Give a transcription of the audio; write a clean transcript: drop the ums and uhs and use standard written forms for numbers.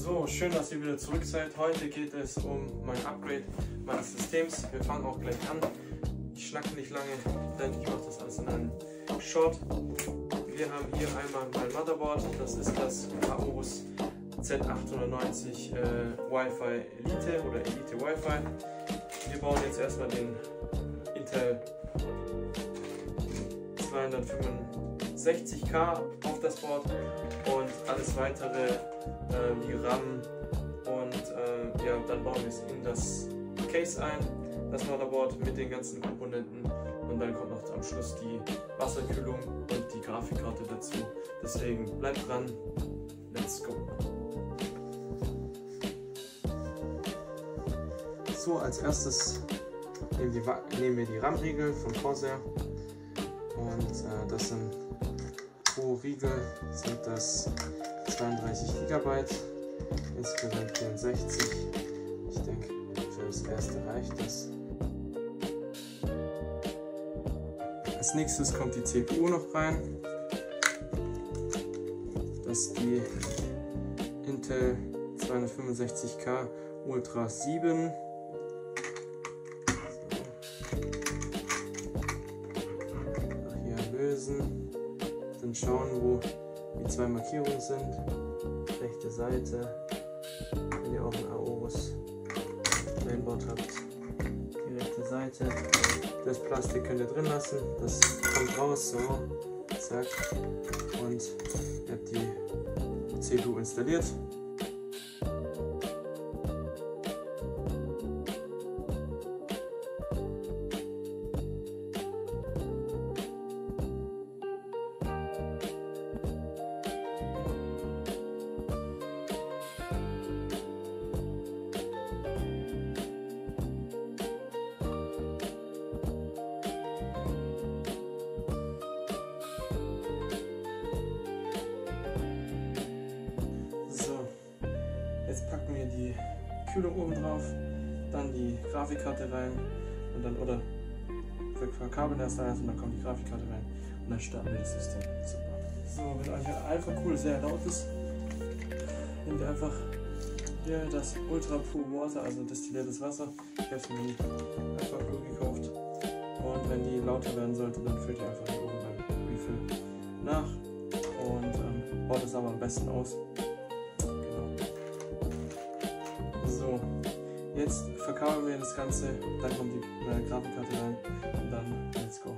So, schön, dass ihr wieder zurück seid. Heute geht es um mein Upgrade meines Systems. Wir fangen auch gleich an. Ich schnacke nicht lange, denn ich mache das alles in einem Short. Wir haben hier einmal mein Motherboard. Das ist das Aorus Z890 Wi-Fi Elite oder Elite Wi-Fi. Wir bauen jetzt erstmal den Intel 265K auf das Board und alles weitere wie RAM und ja, dann bauen wir es in das Case ein, das Motherboard mit den ganzen Komponenten, und dann kommt noch am Schluss die Wasserkühlung und die Grafikkarte dazu. Deswegen bleibt dran, let's go! So, als erstes nehmen wir die RAM-Riegel von Corsair, und das sind pro Riegel sind das 32 GB, insgesamt 64. Ich denke, für das erste reicht das. Als nächstes kommt die CPU noch rein. Das ist die Intel 265K Ultra 7. Dann schauen, wo die zwei Markierungen sind. Rechte Seite, wenn ihr auch ein Aorus Mainboard habt. Die rechte Seite. Das Plastik könnt ihr drin lassen. Das kommt raus, so. Zack. Und ihr habt die CPU installiert. Jetzt packen wir die Kühlung oben drauf, dann die Grafikkarte rein und dann, oder wir verkabeln erst eins und dann kommt die Grafikkarte rein und dann starten wir das System. Super. So, wenn euch einfach cool sehr laut ist, nehmt ihr einfach hier das Ultra Pure Water, also destilliertes Wasser. Ich habe es mir nicht einfach nur gekauft. Und wenn die lauter werden sollte, dann füllt ihr einfach hier oben beim Refill nach und baut es aber am besten aus. So, jetzt verkabeln wir das Ganze, dann kommt die Grafikkarte rein und dann let's go.